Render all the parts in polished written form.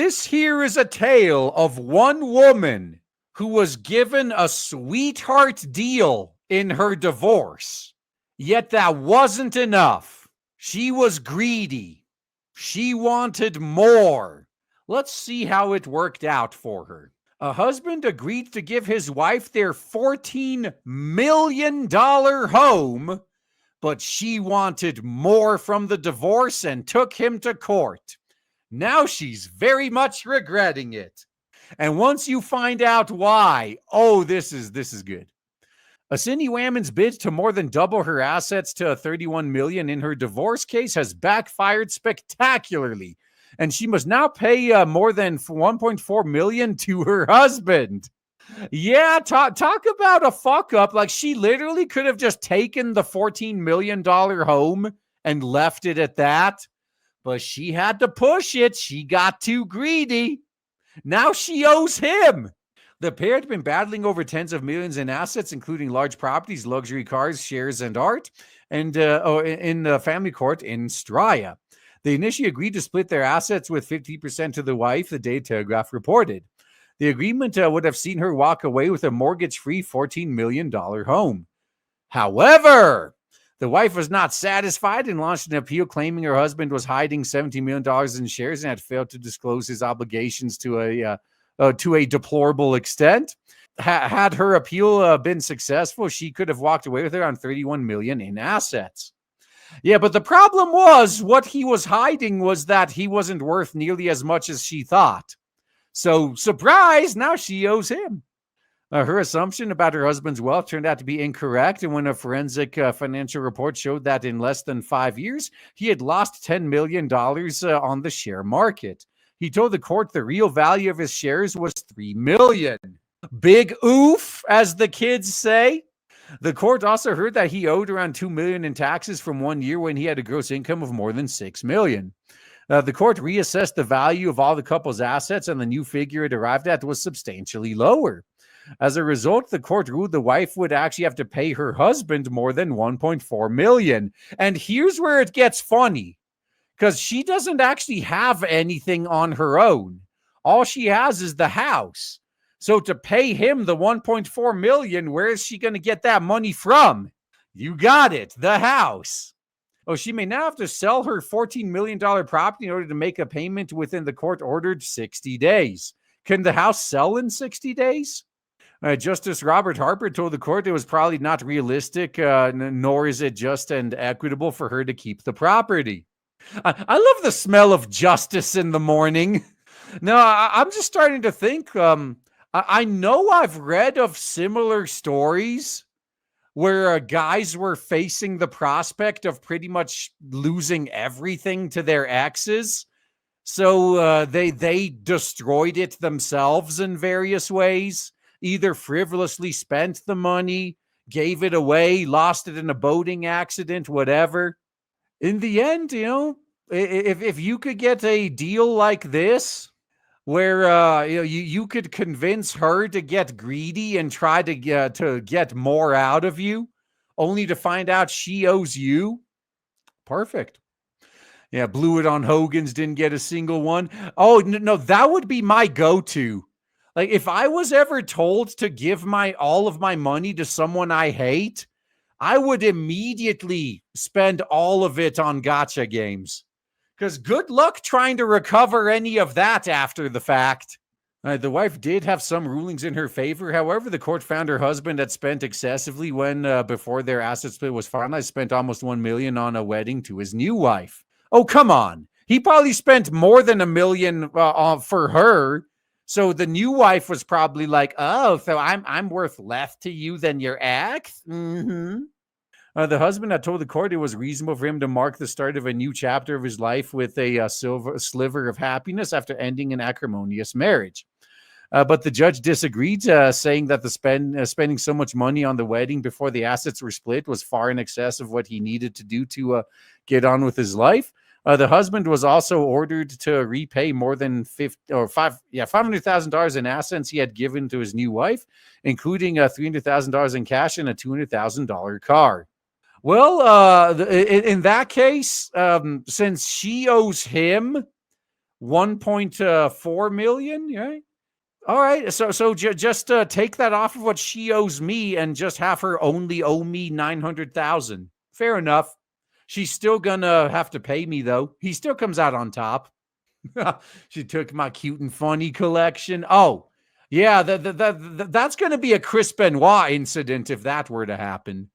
This here is a tale of one woman who was given a sweetheart deal in her divorce. Yet that wasn't enough. She was greedy. She wanted more. Let's see how it worked out for her. A husband agreed to give his wife their $14 million home, but she wanted more from the divorce and took him to court. Now she's very much regretting it. And once you find out why, oh, this is good. A Cindy Whammon's bid to more than double her assets to $31 million in her divorce case has backfired spectacularly, and she must now pay more than $1.4 million to her husband. Yeah, talk about a fuck up. Like, she literally could have just taken the $14 million home and left it at that. But she had to push it. She got too greedy. Now she owes him. The pair had been battling over tens of millions in assets, including large properties, luxury cars, shares, and art, and in the family court in Straya. They initially agreed to split their assets with 50% to the wife, the Daily Telegraph reported. The agreement would have seen her walk away with a mortgage-free $14 million home. However, the wife was not satisfied and launched an appeal claiming her husband was hiding $17 million in shares and had failed to disclose his obligations to a deplorable extent. Had her appeal been successful, she could have walked away with her on $31 million in assets. Yeah, but the problem was what he was hiding was that he wasn't worth nearly as much as she thought. So, surprise, now she owes him. Her assumption about her husband's wealth turned out to be incorrect, and when a forensic financial report showed that in less than 5 years, he had lost $10 million on the share market. He told the court the real value of his shares was $3 million. Big oof, as the kids say. The court also heard that he owed around $2 million in taxes from 1 year when he had a gross income of more than $6 million. The court reassessed the value of all the couple's assets, and the new figure it arrived at was substantially lower. As a result, the court ruled the wife would actually have to pay her husband more than $1.4 million. And here's where it gets funny, because she doesn't actually have anything on her own. All she has is the house. So to pay him the $1.4 million, where is she going to get that money from? You got it, the house. Oh, she may now have to sell her $14 million property in order to make a payment within the court-ordered 60 days. Can the house sell in 60 days? Justice Robert Harper told the court it was probably not realistic, nor is it just and equitable for her to keep the property. I love the smell of justice in the morning. No, I'm just starting to think, I know I've read of similar stories where guys were facing the prospect of pretty much losing everything to their exes. So they destroyed it themselves in various ways, either frivolously spent the money, gave it away, lost it in a boating accident, whatever. In the end, you know, if you could get a deal like this, where you could convince her to get greedy and try to get more out of you, only to find out she owes you. Perfect. Yeah, blew it on Hogan's, didn't get a single one. Oh, no, that would be my go-to. Like, if I was ever told to give all of my money to someone I hate, I would immediately spend all of it on gacha games. Because good luck trying to recover any of that after the fact. The wife did have some rulings in her favor. However, the court found her husband had spent excessively when, before their asset split was finalized, spent almost $1 million on a wedding to his new wife. Oh, come on. He probably spent more than $1 million for her. So the new wife was probably like, oh, so I'm worth less to you than your ex? Mm-hmm. The husband had told the court it was reasonable for him to mark the start of a new chapter of his life with a sliver of happiness after ending an acrimonious marriage. But the judge disagreed, saying that spending so much money on the wedding before the assets were split was far in excess of what he needed to do to get on with his life. The husband was also ordered to repay more than $500,000 in assets he had given to his new wife, including $300,000 in cash and a $200,000 car. Well, in that case, since she owes him 1.4 million, right? All right, so just take that off of what she owes me and just have her only owe me 900,000. Fair enough. She's still gonna have to pay me though. He still comes out on top. She took my cute and funny collection. Oh, yeah, that's gonna be a Chris Benoit incident if that were to happen.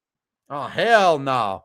Oh, hell no.